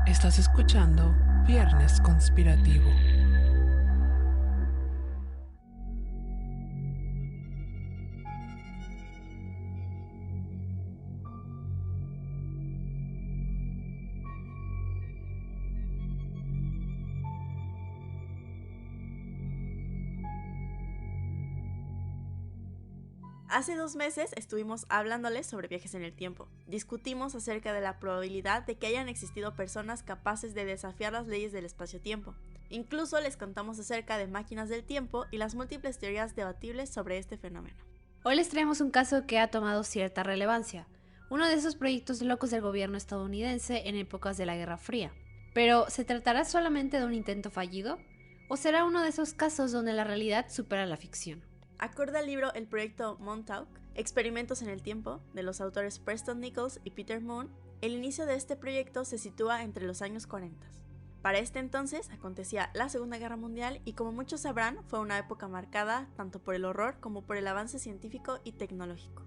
Estás escuchando Viernes Conspirativo. Hace 2 meses estuvimos hablándoles sobre viajes en el tiempo. Discutimos acerca de la probabilidad de que hayan existido personas capaces de desafiar las leyes del espacio-tiempo. Incluso les contamos acerca de máquinas del tiempo y las múltiples teorías debatibles sobre este fenómeno. Hoy les traemos un caso que ha tomado cierta relevancia, uno de esos proyectos locos del gobierno estadounidense en épocas de la Guerra Fría. Pero, ¿se tratará solamente de un intento fallido? ¿O será uno de esos casos donde la realidad supera la ficción? Acorde al libro El proyecto Montauk, Experimentos en el tiempo, de los autores Preston Nichols y Peter Moon, el inicio de este proyecto se sitúa entre los años 40. Para este entonces acontecía la Segunda Guerra Mundial y, como muchos sabrán, fue una época marcada tanto por el horror como por el avance científico y tecnológico.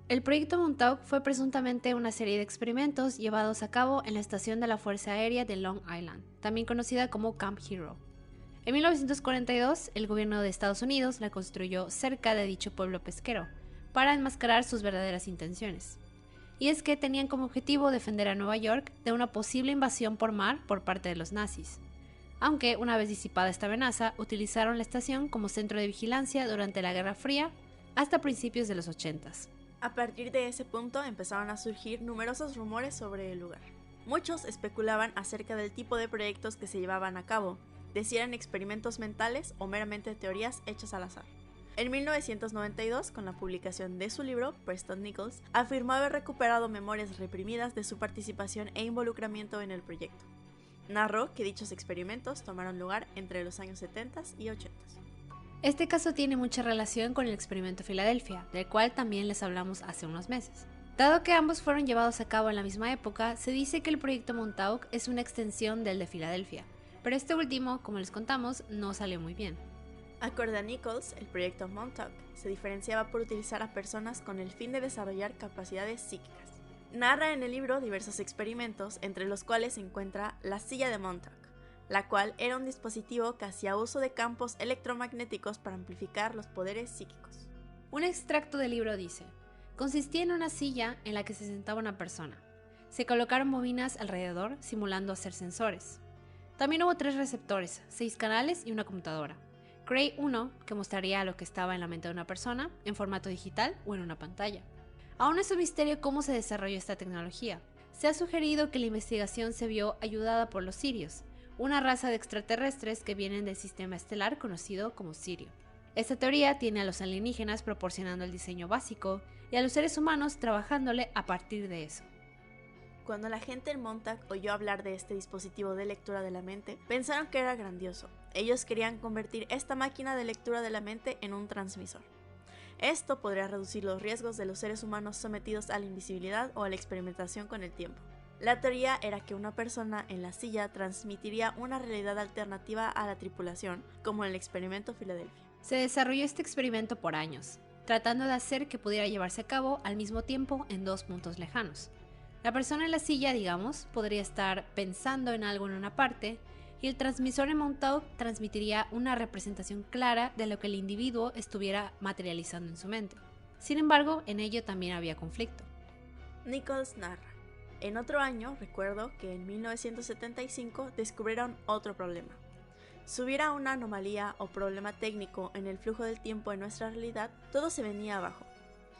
El proyecto Montauk fue presuntamente una serie de experimentos llevados a cabo en la estación de la Fuerza Aérea de Long Island, también conocida como Camp Hero. En 1942, el gobierno de Estados Unidos la construyó cerca de dicho pueblo pesquero, para enmascarar sus verdaderas intenciones. Y es que tenían como objetivo defender a Nueva York de una posible invasión por mar por parte de los nazis. Aunque, una vez disipada esta amenaza, utilizaron la estación como centro de vigilancia durante la Guerra Fría hasta principios de los 80s. A partir de ese punto empezaron a surgir numerosos rumores sobre el lugar. Muchos especulaban acerca del tipo de proyectos que se llevaban a cabo, de si eran experimentos mentales o meramente teorías hechas al azar. En 1992, con la publicación de su libro, Preston Nichols afirmó haber recuperado memorias reprimidas de su participación e involucramiento en el proyecto. Narró que dichos experimentos tomaron lugar entre los años 70 y 80. Este caso tiene mucha relación con el experimento Filadelfia, del cual también les hablamos hace unos meses. Dado que ambos fueron llevados a cabo en la misma época, se dice que el proyecto Montauk es una extensión del de Filadelfia, pero este último, como les contamos, no salió muy bien. Acorde a Nichols, el proyecto Montauk se diferenciaba por utilizar a personas con el fin de desarrollar capacidades psíquicas. Narra en el libro diversos experimentos, entre los cuales se encuentra la silla de Montauk, la cual era un dispositivo que hacía uso de campos electromagnéticos para amplificar los poderes psíquicos. Un extracto del libro dice: consistía en una silla en la que se sentaba una persona. Se colocaron bobinas alrededor, simulando ser sensores. También hubo 3 receptores, 6 canales y una computadora. Cray 1, que mostraría lo que estaba en la mente de una persona, en formato digital o en una pantalla. Aún es un misterio cómo se desarrolló esta tecnología. Se ha sugerido que la investigación se vio ayudada por los Sirios, una raza de extraterrestres que vienen del sistema estelar conocido como Sirio. Esta teoría tiene a los alienígenas proporcionando el diseño básico y a los seres humanos trabajándole a partir de eso. Cuando la gente en Montauk oyó hablar de este dispositivo de lectura de la mente, pensaron que era grandioso. Ellos querían convertir esta máquina de lectura de la mente en un transmisor. Esto podría reducir los riesgos de los seres humanos sometidos a la invisibilidad o a la experimentación con el tiempo. La teoría era que una persona en la silla transmitiría una realidad alternativa a la tripulación, como en el experimento Filadelfia. Se desarrolló este experimento por años, tratando de hacer que pudiera llevarse a cabo al mismo tiempo en 2 puntos lejanos. La persona en la silla, digamos, podría estar pensando en algo en una parte, y el transmisor en Montauk transmitiría una representación clara de lo que el individuo estuviera materializando en su mente. Sin embargo, en ello también había conflicto. Nichols narra: en otro año, recuerdo que en 1975 descubrieron otro problema. Si hubiera una anomalía o problema técnico en el flujo del tiempo en nuestra realidad, todo se venía abajo.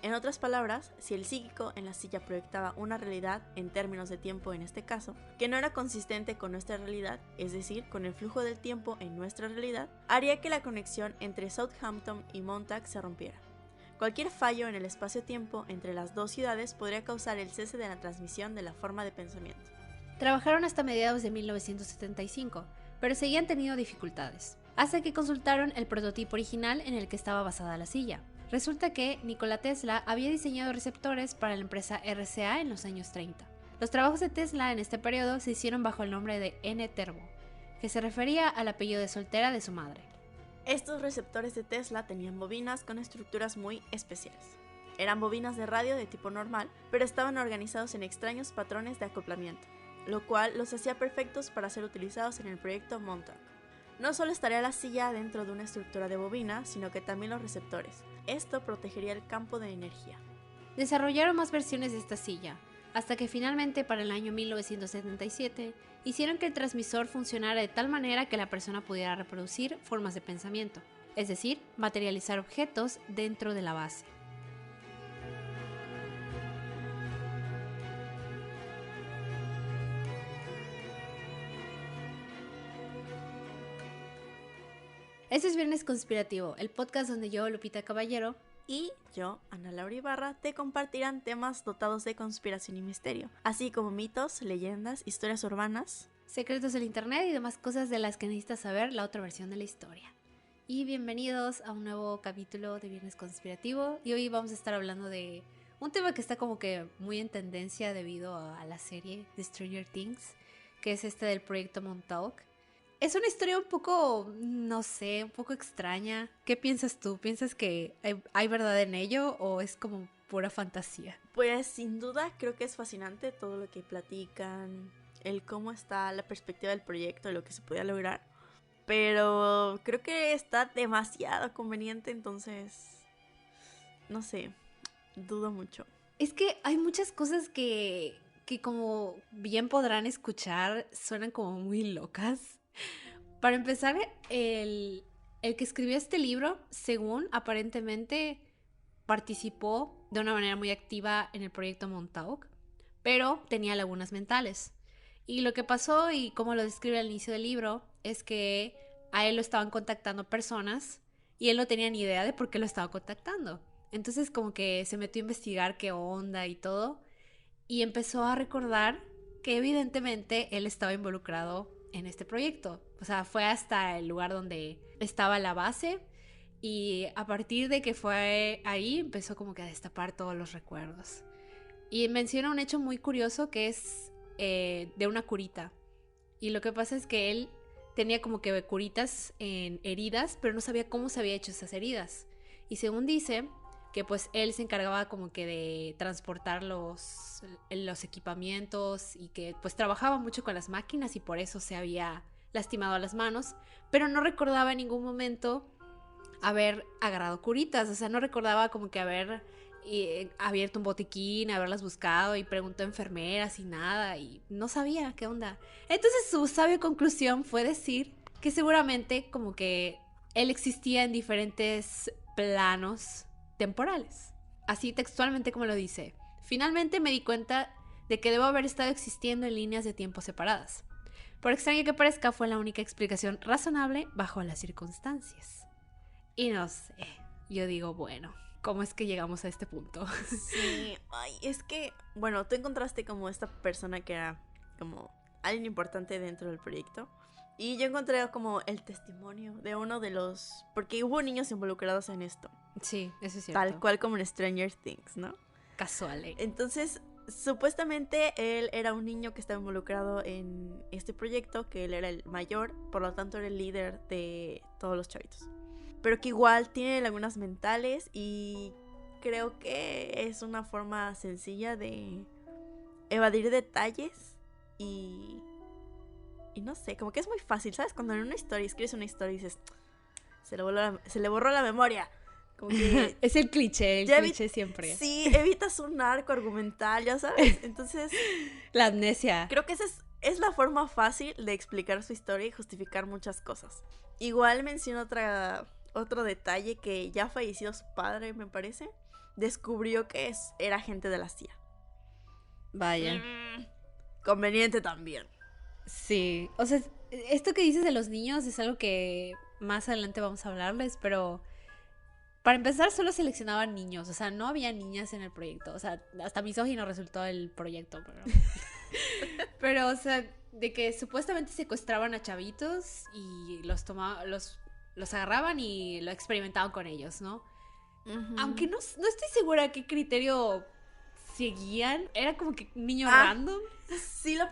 En otras palabras, si el psíquico en la silla proyectaba una realidad, en términos de tiempo en este caso, que no era consistente con nuestra realidad, es decir, con el flujo del tiempo en nuestra realidad, haría que la conexión entre Southampton y Montauk se rompiera. Cualquier fallo en el espacio-tiempo entre las dos ciudades podría causar el cese de la transmisión de la forma de pensamiento. Trabajaron hasta mediados de 1975, pero seguían teniendo dificultades, hasta que consultaron el prototipo original en el que estaba basada la silla. Resulta que Nikola Tesla había diseñado receptores para la empresa RCA en los años 30. Los trabajos de Tesla en este periodo se hicieron bajo el nombre de N-Terbo, que se refería al apellido de soltera de su madre. Estos receptores de Tesla tenían bobinas con estructuras muy especiales. Eran bobinas de radio de tipo normal, pero estaban organizados en extraños patrones de acoplamiento. lo cual los hacía perfectos para ser utilizados en el proyecto Montauk. No solo estaría la silla dentro de una estructura de bobina, sino que también los receptores. Esto protegería el campo de energía. Desarrollaron más versiones de esta silla, hasta que finalmente para el año 1977 hicieron que el transmisor funcionara de tal manera que la persona pudiera reproducir formas de pensamiento, es decir, materializar objetos dentro de la base. Este es Viernes Conspirativo, el podcast donde yo, Lupita Caballero, y yo, Ana Laura Ibarra, te compartirán temas dotados de conspiración y misterio, así como mitos, leyendas, historias urbanas, secretos del internet y demás cosas de las que necesitas saber la otra versión de la historia. Y bienvenidos a un nuevo capítulo de Viernes Conspirativo. Y hoy vamos a estar hablando de un tema que está como que muy en tendencia debido a la serie de Stranger Things, que es este del proyecto Montauk. Es una historia un poco, no sé, un poco extraña. ¿Qué piensas tú? ¿Piensas que hay verdad en ello o es como pura fantasía? Pues sin duda creo que es fascinante todo lo que platican, el cómo está la perspectiva del proyecto, lo que se podía lograr. Pero creo que está demasiado conveniente, entonces, no sé, dudo mucho. Es que hay muchas cosas que como bien podrán escuchar, suenan como muy locas. Para empezar, el que escribió este libro, según aparentemente participó de una manera muy activa en el proyecto Montauk, pero tenía lagunas mentales. Y lo que pasó, y como lo describe al inicio del libro, es que a él lo estaban contactando personas y él no tenía ni idea de por qué lo estaba contactando. Entonces como que se metió a investigar qué onda y todo, y empezó a recordar que evidentemente él estaba involucrado en este proyecto. O sea, fue hasta el lugar donde estaba la base y a partir de que fue ahí empezó como que a destapar todos los recuerdos. Y menciona un hecho muy curioso que es de una curita. Y lo que pasa es que él tenía como que curitas en heridas, pero no sabía cómo se había hecho esas heridas. Y según dice, que pues él se encargaba como que de transportar los equipamientos y que pues trabajaba mucho con las máquinas y por eso se había lastimado las manos, pero no recordaba en ningún momento haber agarrado curitas, o sea, no recordaba como que haber abierto un botiquín, haberlas buscado y preguntó a enfermeras y nada, y no sabía qué onda. Entonces su sabia conclusión fue decir que seguramente como que él existía en diferentes planos temporales. Así textualmente como lo dice. Finalmente me di cuenta de que debo haber estado existiendo en líneas de tiempo separadas. Por extraño que parezca, fue la única explicación razonable bajo las circunstancias. Y no sé, yo digo, bueno, ¿cómo es que llegamos a este punto? Sí, ay, es que, bueno, tú encontraste como esta persona que era como alguien importante dentro del proyecto. Y yo encontré como el testimonio de uno de los... Porque hubo niños involucrados en esto. Sí, eso es cierto. Tal cual como en Stranger Things, ¿no? Casual, Entonces, supuestamente él era un niño que estaba involucrado en este proyecto, que él era el mayor, por lo tanto era el líder de todos los chavitos. Pero que igual tiene lagunas mentales y creo que es una forma sencilla de evadir detalles y no sé, como que es muy fácil, ¿sabes? Cuando en una historia escribes una historia y dices, se le borró la memoria. Como que es el cliché siempre. Sí, evitas un arco argumental, ya sabes. Entonces, la amnesia. Creo que esa es la forma fácil de explicar su historia y justificar muchas cosas. Igual menciono otro detalle, que ya fallecido su padre, me parece, descubrió que era agente de la CIA. Vaya. Conveniente también. Sí, o sea, esto que dices de los niños es algo que más adelante vamos a hablarles, pero para empezar solo seleccionaban niños, o sea, no había niñas en el proyecto, o sea, hasta misógino resultó el proyecto, pero o sea, de que supuestamente secuestraban a chavitos y los agarraban y lo experimentaban con ellos, ¿no? Uh-huh. Aunque no estoy segura qué criterio seguían, era como que niño random. Sí lo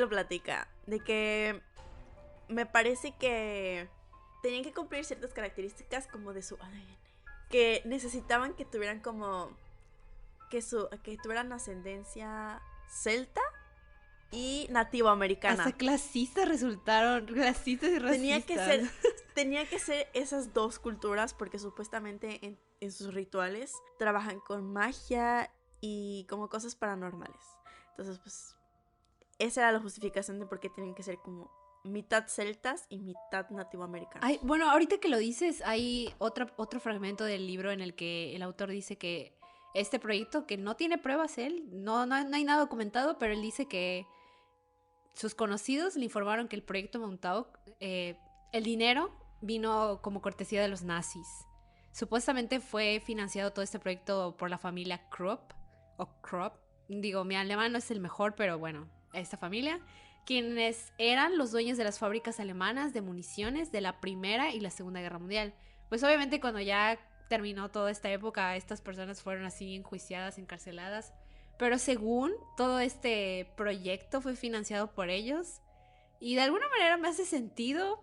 platica, de que me parece que tenían que cumplir ciertas características como de su ADN, que necesitaban que tuvieran como que tuvieran ascendencia celta y nativoamericana. Hasta clasistas resultaron, clasistas y racistas. Tenía que ser esas dos culturas porque supuestamente en sus rituales trabajan con magia y como cosas paranormales. Entonces, pues, esa era la justificación de por qué tienen que ser como mitad celtas y mitad nativoamericanos. Bueno, ahorita que lo dices, hay otro fragmento del libro en el que el autor dice que este proyecto, que no tiene pruebas él, no hay nada documentado, pero él dice que sus conocidos le informaron que el proyecto Montauk, el dinero vino como cortesía de los nazis. Supuestamente fue financiado todo este proyecto por la familia Krupp, digo, mi alemán no es el mejor, pero bueno, esta familia, quienes eran los dueños de las fábricas alemanas de municiones de la Primera y la Segunda Guerra Mundial. Pues obviamente cuando ya terminó toda esta época, estas personas fueron así enjuiciadas, encarceladas, pero según todo este proyecto fue financiado por ellos, y de alguna manera me hace sentido,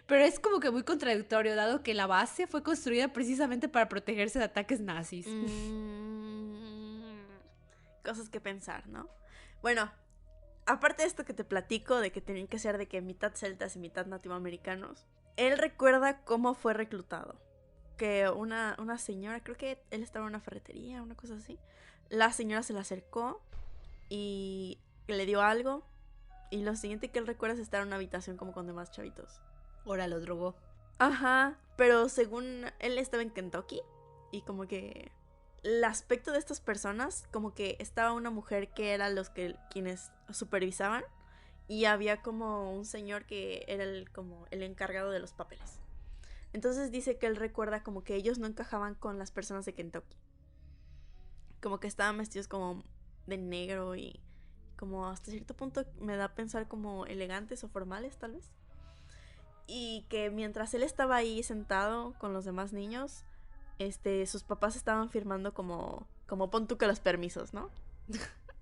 pero es como que muy contradictorio, dado que la base fue construida precisamente para protegerse de ataques nazis. Cosas que pensar, ¿no? Bueno, aparte de esto que te platico, de que tenían que ser de que mitad celtas y mitad nativoamericanos, él recuerda cómo fue reclutado. Que una señora, creo que él estaba en una ferretería, una cosa así. La señora se le acercó y le dio algo. Y lo siguiente que él recuerda es estar en una habitación como con demás chavitos. Ahora lo drogó. Ajá, pero según él estaba en Kentucky. Y como que el aspecto de estas personas, como que estaba una mujer que era quienes supervisaban. Y había como un señor que era como el encargado de los papeles. Entonces dice que él recuerda como que ellos no encajaban con las personas de Kentucky. Como que estaban vestidos como de negro y como hasta cierto punto me da a pensar como elegantes o formales tal vez. Y que mientras él estaba ahí sentado con los demás niños, sus papás estaban firmando como pon tú que los permisos, ¿no?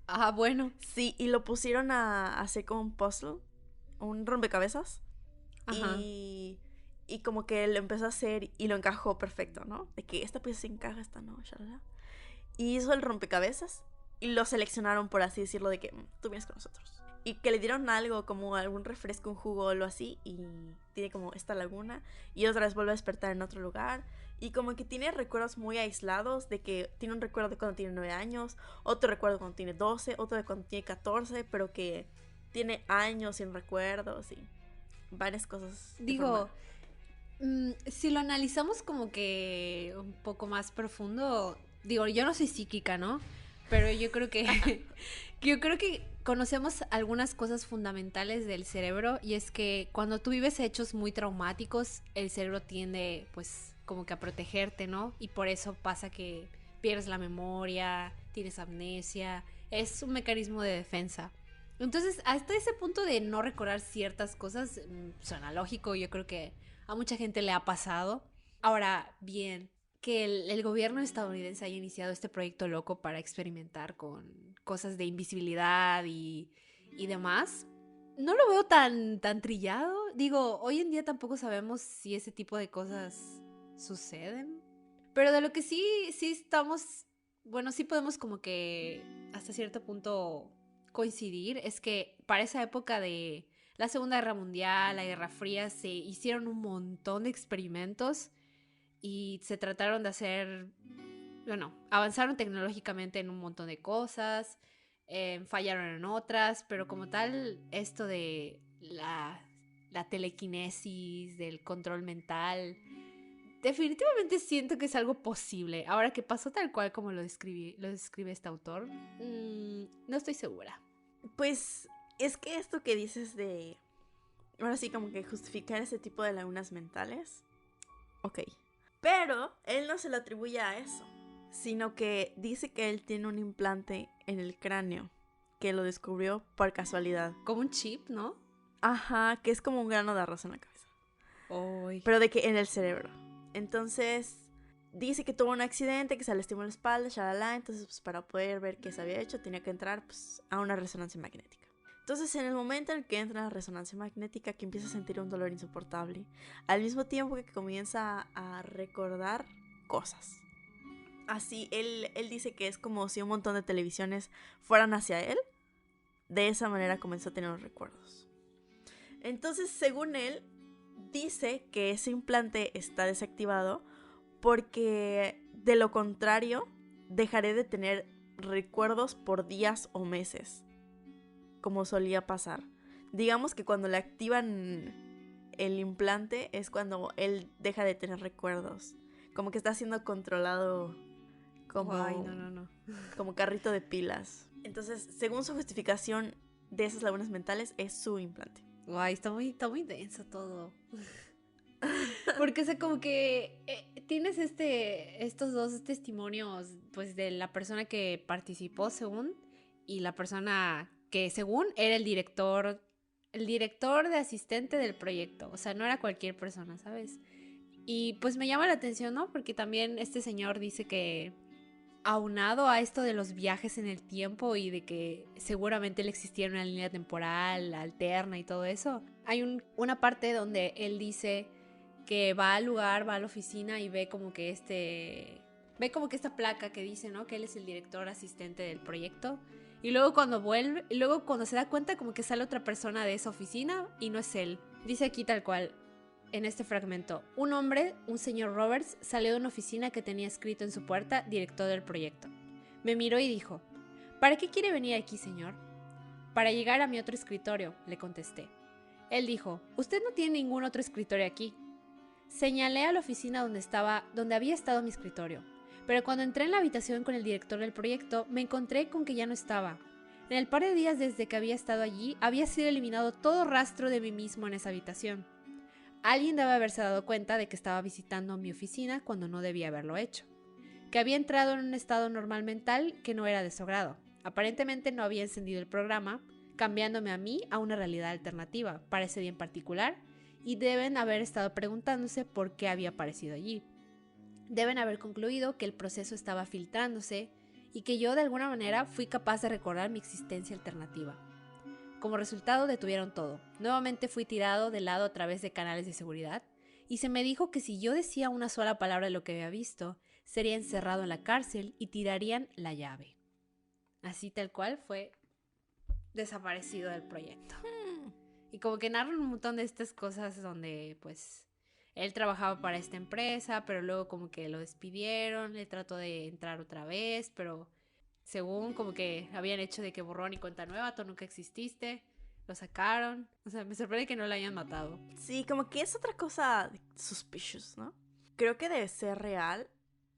Ah, bueno. Sí, y lo pusieron a hacer como un puzzle, un rompecabezas. Ajá. Y como que lo empezó a hacer y lo encajó perfecto, ¿no? De que esta pieza se encaja, esta no, shalala. Y hizo el rompecabezas y lo seleccionaron, por así decirlo, de que tú vienes con nosotros. Y que le dieron algo, como algún refresco, un jugo o algo así, y tiene como esta laguna, y otra vez vuelve a despertar en otro lugar. Y como que tiene recuerdos muy aislados, de que tiene un recuerdo de cuando tiene 9 años, otro recuerdo cuando tiene 12, otro de cuando tiene 14, pero que tiene años sin recuerdos y varias cosas. Digo, si lo analizamos como que un poco más profundo, digo, yo no soy psíquica, ¿no? Pero yo creo que conocemos algunas cosas fundamentales del cerebro, y es que cuando tú vives hechos muy traumáticos, el cerebro tiende pues como que a protegerte, ¿no? Y por eso pasa que pierdes la memoria, tienes amnesia, es un mecanismo de defensa. Entonces, hasta ese punto de no recordar ciertas cosas, suena lógico, yo creo que a mucha gente le ha pasado. Ahora, bien, que el gobierno estadounidense haya iniciado este proyecto loco para experimentar con cosas de invisibilidad y demás, no lo veo tan trillado. Digo, hoy en día tampoco sabemos si ese tipo de cosas suceden. Pero de lo que sí estamos, bueno, sí podemos como que hasta cierto punto coincidir, es que para esa época de la Segunda Guerra Mundial, la Guerra Fría, se hicieron un montón de experimentos y se trataron de hacer, bueno, avanzaron tecnológicamente en un montón de cosas, fallaron en otras, pero como tal, esto de la telequinesis, del control mental, definitivamente siento que es algo posible. Ahora, que pasó tal cual como lo describe este autor, no estoy segura. Pues es que esto que dices de, ahora sí, como que justificar ese tipo de lagunas mentales, ok. Pero él no se lo atribuye a eso, sino que dice que él tiene un implante en el cráneo, que lo descubrió por casualidad. Como un chip, ¿no? Ajá, que es como un grano de arroz en la cabeza. Uy. Pero de que en el cerebro. Entonces, dice que tuvo un accidente, que se le lastimó la espalda, shalala. Entonces, pues para poder ver qué se había hecho, tenía que entrar pues, a una resonancia magnética. Entonces, en el momento en el que entra en la resonancia magnética, que empieza a sentir un dolor insoportable, al mismo tiempo que comienza a recordar cosas. Así, él dice que es como si un montón de televisiones fueran hacia él De esa manera comenzó a tener los recuerdos. Entonces, según él, dice que ese implante está desactivado porque de lo contrario dejaré de tener recuerdos por días o meses, como solía pasar. Digamos que cuando le activan el implante es cuando él deja de tener recuerdos, como que está siendo controlado como, como carrito de pilas. Entonces, según su justificación de esas lagunas mentales, es su implante. Guay, está muy denso todo. Porque, o sea, como que tienes estos dos testimonios, pues, de la persona que participó, según, y la persona que, según, era el director de asistente del proyecto. O sea, no era cualquier persona, ¿sabes? Y, pues, me llama la atención, ¿no? Porque también este señor dice que, aunado a esto de los viajes en el tiempo y de que seguramente le existía una línea temporal alterna y todo eso, hay una parte donde él dice que va al lugar, va a la oficina y ve como que esta placa que dice, ¿no? Que él es el director asistente del proyecto. Y luego cuando vuelve, y luego cuando se da cuenta como que sale otra persona de esa oficina y no es él. Dice aquí tal cual, en este fragmento: un hombre, un señor Roberts, salió de una oficina que tenía escrito en su puerta director del proyecto. Me miró y dijo: ¿para qué quiere venir aquí, señor? Para llegar a mi otro escritorio, le contesté. Él dijo: usted no tiene ningún otro escritorio aquí. Señalé a la oficina donde había estado mi escritorio, pero cuando entré en la habitación con el director del proyecto, me encontré con que ya no estaba. En el par de días desde que había estado allí, había sido eliminado todo rastro de mí mismo en esa habitación. Alguien debe haberse dado cuenta de que estaba visitando mi oficina cuando no debía haberlo hecho. Que había entrado en un estado normal mental que no era de su agrado. Aparentemente no había encendido el programa, cambiándome a mí a una realidad alternativa, para ese día en particular, y deben haber estado preguntándose por qué había aparecido allí. Deben haber concluido que el proceso estaba filtrándose y que yo de alguna manera fui capaz de recordar mi existencia alternativa. Como resultado detuvieron todo. Nuevamente fui tirado de lado a través de canales de seguridad y se me dijo que si yo decía una sola palabra de lo que había visto, sería encerrado en la cárcel y tirarían la llave. Así tal cual fue desaparecido del proyecto. Y como que narran un montón de estas cosas donde pues él trabajaba para esta empresa, pero luego como que lo despidieron, él trató de entrar otra vez, pero según como que habían hecho de que borrón y cuenta nueva, tú nunca exististe, lo sacaron. O sea, me sorprende que no lo hayan matado. Sí, como que es otra cosa suspicious, ¿no? Creo que de ser real,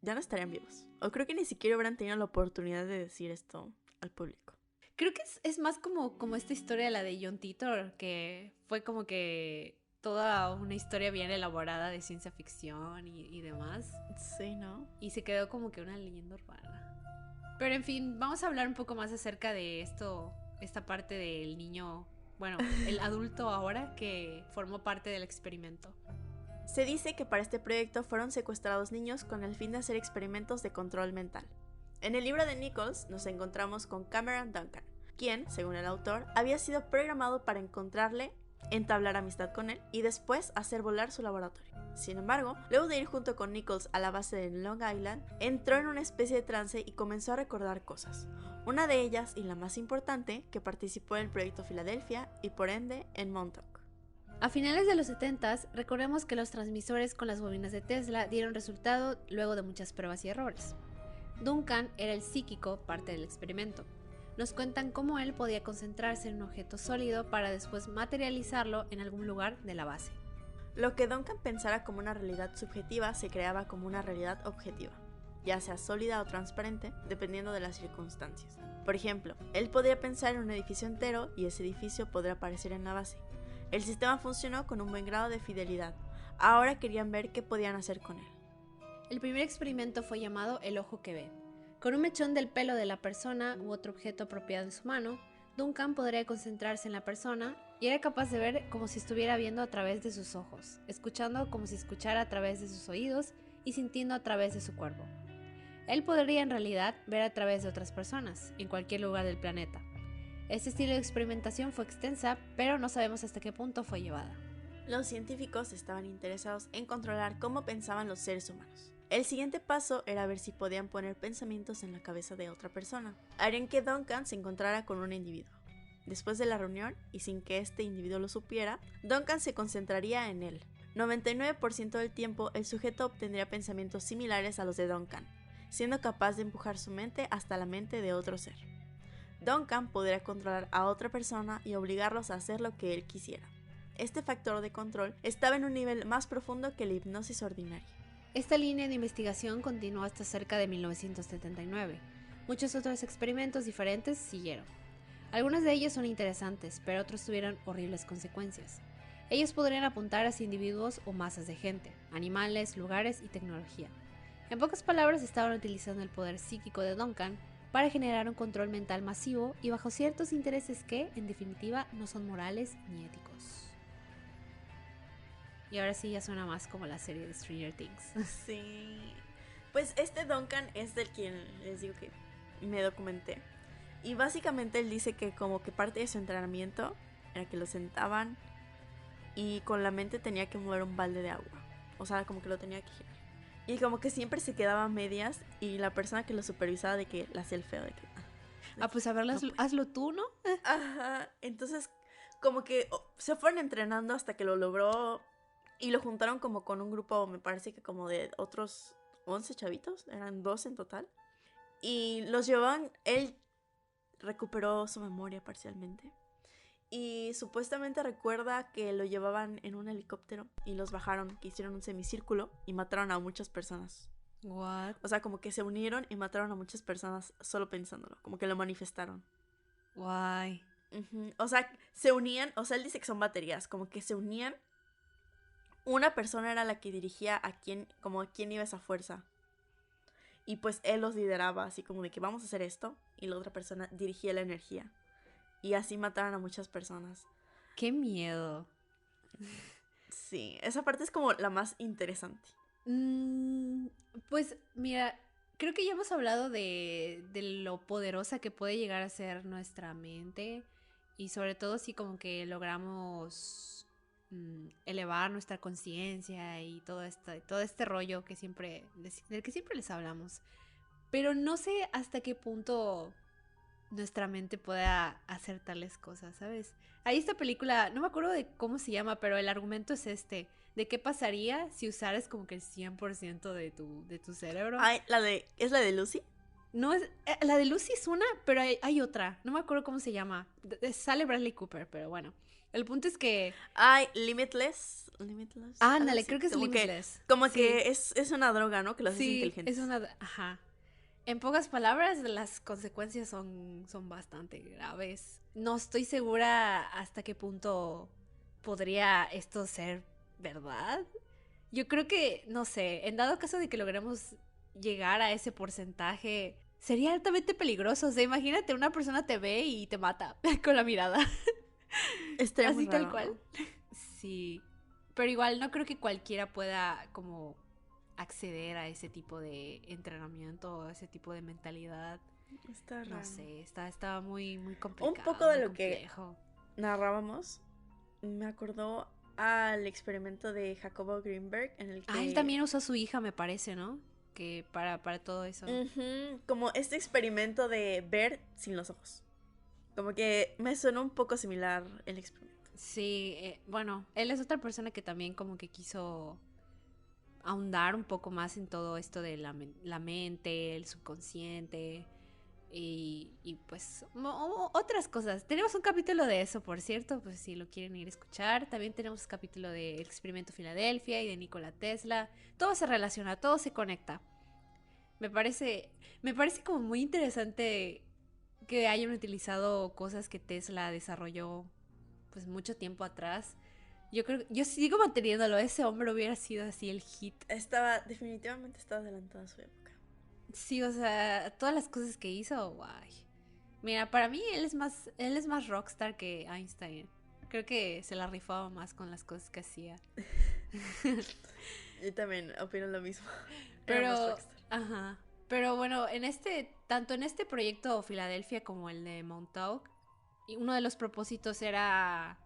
ya no estarían vivos. O creo que ni siquiera hubieran tenido la oportunidad de decir esto al público. Creo que es más como esta historia, la de John Titor, que fue como que toda una historia bien elaborada de ciencia ficción y demás. Sí, ¿no? Y se quedó como que una leyenda urbana. Pero en fin, vamos a hablar un poco más acerca de esta parte del niño, bueno, el adulto ahora que formó parte del experimento. Se dice que para este proyecto fueron secuestrados niños con el fin de hacer experimentos de control mental. En el libro de Nichols nos encontramos con Cameron Duncan, quien, según el autor, había sido programado para encontrarle, entablar amistad con él y después hacer volar su laboratorio. Sin embargo, luego de ir junto con Nichols a la base de Long Island, entró en una especie de trance y comenzó a recordar cosas. Una de ellas, y la más importante, que participó en el proyecto Filadelfia y por ende en Montauk. A finales de los 70s, recordemos que los transmisores con las bobinas de Tesla dieron resultado luego de muchas pruebas y errores. Duncan era el psíquico, parte del experimento. Nos cuentan cómo él podía concentrarse en un objeto sólido para después materializarlo en algún lugar de la base. Lo que Duncan pensara como una realidad subjetiva se creaba como una realidad objetiva, ya sea sólida o transparente, dependiendo de las circunstancias. Por ejemplo, él podría pensar en un edificio entero y ese edificio podría aparecer en la base. El sistema funcionó con un buen grado de fidelidad. Ahora querían ver qué podían hacer con él. El primer experimento fue llamado el ojo que ve. Con un mechón del pelo de la persona u otro objeto apropiado en su mano, Duncan podría concentrarse en la persona y era capaz de ver como si estuviera viendo a través de sus ojos, escuchando como si escuchara a través de sus oídos y sintiendo a través de su cuerpo. Él podría en realidad ver a través de otras personas, en cualquier lugar del planeta. Este estilo de experimentación fue extensa, pero no sabemos hasta qué punto fue llevada. Los científicos estaban interesados en controlar cómo pensaban los seres humanos. El siguiente paso era ver si podían poner pensamientos en la cabeza de otra persona. Harían que Duncan se encontrara con un individuo. Después de la reunión, y sin que este individuo lo supiera, Duncan se concentraría en él. 99% del tiempo, el sujeto obtendría pensamientos similares a los de Duncan, siendo capaz de empujar su mente hasta la mente de otro ser. Duncan podría controlar a otra persona y obligarlos a hacer lo que él quisiera. Este factor de control estaba en un nivel más profundo que la hipnosis ordinaria. Esta línea de investigación continuó hasta cerca de 1979. Muchos otros experimentos diferentes siguieron. Algunos de ellos son interesantes, pero otros tuvieron horribles consecuencias. Ellos podrían apuntar hacia individuos o masas de gente, animales, lugares y tecnología. En pocas palabras, estaban utilizando el poder psíquico de Duncan para generar un control mental masivo y bajo ciertos intereses que, en definitiva, no son morales ni éticos. Y ahora sí ya suena más como la serie de Stranger Things. Sí. Pues este Duncan es del quien les digo que me documenté. Y básicamente él dice que como que parte de su entrenamiento era que lo sentaban y con la mente tenía que mover un balde de agua. O sea, como que lo tenía que girar. Y como que siempre se quedaba a medias y la persona que lo supervisaba de que le hacía el feo de que... Pues a ver, no, hazlo tú, ¿no? Ajá. Entonces como que se fueron entrenando hasta que lo logró y lo juntaron como con un grupo, me parece que como de otros 11 chavitos, eran 12 en total. Y los llevaban, él recuperó su memoria parcialmente. Y supuestamente recuerda que lo llevaban en un helicóptero y los bajaron, que hicieron un semicírculo y mataron a muchas personas. What? O sea, como que se unieron y mataron a muchas personas solo pensándolo, como que lo manifestaron. Why? O sea, se unían, o sea, él dice que son baterías, como que se unían. Una persona era la que dirigía a quién, como a quién iba esa fuerza. Y pues él los lideraba, así como de que vamos a hacer esto. Y la otra persona dirigía la energía. Y así mataron a muchas personas. ¡Qué miedo! Sí, esa parte es como la más interesante. Pues mira, creo que ya hemos hablado de lo poderosa que puede llegar a ser nuestra mente. Y sobre todo si como que logramos elevar nuestra conciencia y todo este rollo que del que siempre les hablamos. Pero no sé hasta qué punto nuestra mente pueda hacer tales cosas, ¿sabes? Hay esta película, no me acuerdo de cómo se llama, pero el argumento es de qué pasaría si usaras como que el 100% de tu cerebro. Ay, ¿es la de Lucy? No es, la de Lucy es una, pero hay otra, no me acuerdo cómo se llama. Sale Bradley Cooper, pero bueno. El punto es que... Ay, Limitless. Ándale, creo que es Limitless. Como que es una droga, ¿no? Que los hace sí, inteligentes. es una... Ajá. En pocas palabras, las consecuencias son bastante graves. No estoy segura hasta qué punto podría esto ser verdad. Yo creo que, no sé, en dado caso de que logremos llegar a ese porcentaje, sería altamente peligroso. O sea, imagínate, una persona te ve y te mata con la mirada. Estaría así muy tal raro, cual. ¿no? Sí, pero igual no creo que cualquiera pueda como acceder a ese tipo de entrenamiento, a ese tipo de mentalidad. Está raro. No sé, está muy, muy complicado. Un poco de muy lo complejo. que narrábamos me acordó al experimento de Jacobo Greenberg en el que... Él también usó a su hija, me parece, ¿no? Que para todo eso. Como este experimento de ver sin los ojos. Como que me suena un poco similar el experimento. Sí, bueno, él es otra persona que también como que quiso ahondar un poco más en todo esto de la mente, el subconsciente y pues otras cosas. Tenemos un capítulo de eso, por cierto, pues si lo quieren ir a escuchar. También tenemos un capítulo del experimento Filadelfia y de Nikola Tesla. Todo se relaciona, todo se conecta. Me parece como muy interesante que hayan utilizado cosas que Tesla desarrolló pues mucho tiempo atrás. Yo sigo manteniéndolo, ese hombre hubiera sido así el hit. Definitivamente estaba adelantado a su época. Sí, o sea, todas las cosas que hizo, guay. Mira, para mí él es más rockstar que Einstein. Creo que se la rifaba más con las cosas que hacía. Yo también opino lo mismo. Pero, ajá. Pero bueno, tanto en este proyecto Filadelfia como el de Montauk, uno de los propósitos era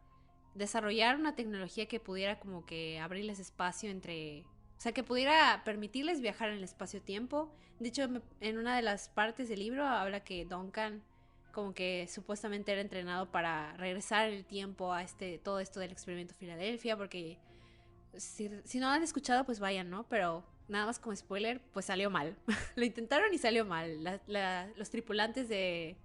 desarrollar una tecnología que pudiera como que abrirles espacio o sea, que pudiera permitirles viajar en el espacio-tiempo. De hecho, en una de las partes del libro habla que Duncan como que supuestamente era entrenado para regresar el tiempo a todo esto del experimento Filadelfia, porque si no han escuchado, pues vayan, ¿no? Pero nada más como spoiler, pues salió mal. Lo intentaron y salió mal. Los tripulantes de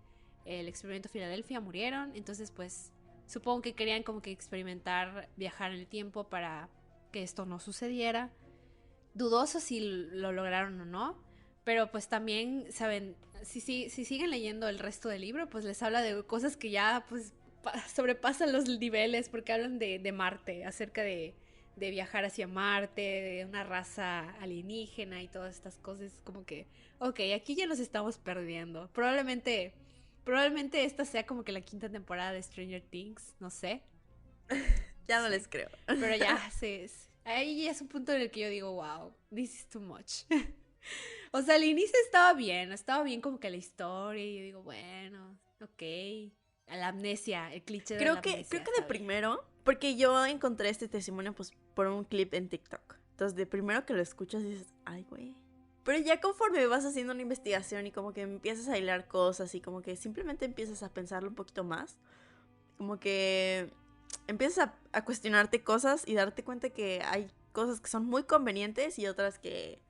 el experimento Filadelfia murieron, entonces pues supongo que querían como que experimentar viajar en el tiempo para que esto no sucediera. Dudoso si lo lograron o no, pero pues también, ¿saben? Si siguen leyendo el resto del libro, pues les habla de cosas que ya pues sobrepasan los niveles, porque hablan de Marte, acerca de viajar hacia Marte, de una raza alienígena y todas estas cosas, como que, ok, aquí ya nos estamos perdiendo. Probablemente esta sea como que la 5ª temporada de Stranger Things, no sé. Ya no les creo. Pero ya, ahí ya es un punto en el que yo digo, wow, this is too much. O sea, al inicio estaba bien como que la historia, y yo digo, bueno, ok. La amnesia, el cliché de la amnesia. Creo que de primero, porque yo encontré este testimonio pues por un clip en TikTok. Entonces de primero que lo escuchas dices, ay güey. Pero ya conforme vas haciendo una investigación y como que empiezas a hilar cosas y como que simplemente empiezas a pensarlo un poquito más, como que empiezas a cuestionarte cosas y darte cuenta que hay cosas que son muy convenientes y otras que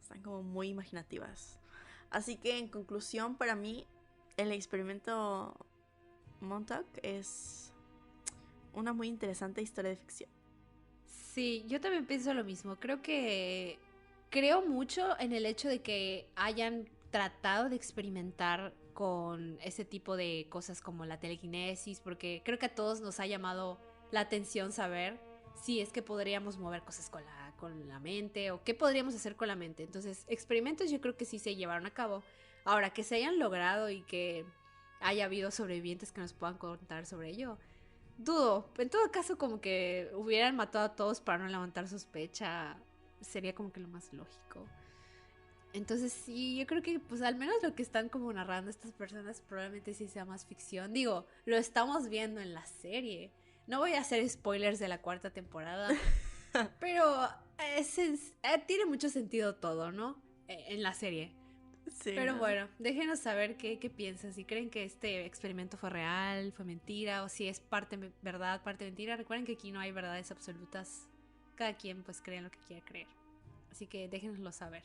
están como muy imaginativas. Así que en conclusión, para mí el experimento Montauk es una muy interesante historia de ficción. Sí, yo también pienso lo mismo. Creo mucho en el hecho de que hayan tratado de experimentar con ese tipo de cosas como la telequinesis, porque creo que a todos nos ha llamado la atención saber si es que podríamos mover cosas con la mente o qué podríamos hacer con la mente. Entonces, experimentos yo creo que sí se llevaron a cabo. Ahora, que se hayan logrado y que haya habido sobrevivientes que nos puedan contar sobre ello, dudo. En todo caso, como que hubieran matado a todos para no levantar sospecha, sería como que lo más lógico. Entonces sí, yo creo que pues al menos lo que están como narrando estas personas probablemente sí sea más ficción. Digo, lo estamos viendo en la serie. No voy a hacer spoilers de la 4ª temporada, pero tiene mucho sentido todo, ¿no? En la serie. Sí, pero ¿no? bueno, déjenos saber qué piensan. Si creen que este experimento fue real, fue mentira, o si es parte verdad, parte mentira. Recuerden que aquí no hay verdades absolutas. Cada quien pues cree en lo que quiera creer. Así que déjenoslo saber.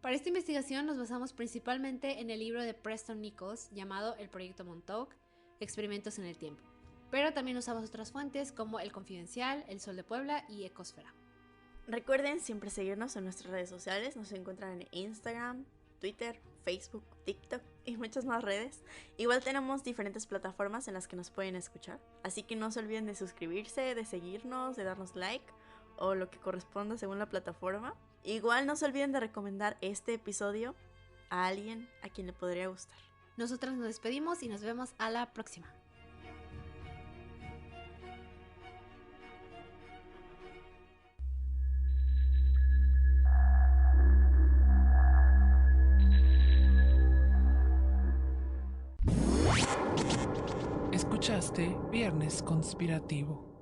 Para esta investigación nos basamos principalmente en el libro de Preston Nichols llamado El Proyecto Montauk, Experimentos en el Tiempo. Pero también usamos otras fuentes como El Confidencial, El Sol de Puebla y Ecosfera. Recuerden siempre seguirnos en nuestras redes sociales. Nos encuentran en Instagram, Twitter, Facebook, TikTok y muchas más redes. Igual tenemos diferentes plataformas en las que nos pueden escuchar. Así que no se olviden de suscribirse, de seguirnos, de darnos like o lo que corresponda según la plataforma. Igual no se olviden de recomendar este episodio a alguien a quien le podría gustar. Nosotras nos despedimos y nos vemos a la próxima. Escuchaste Viernes Conspirativo.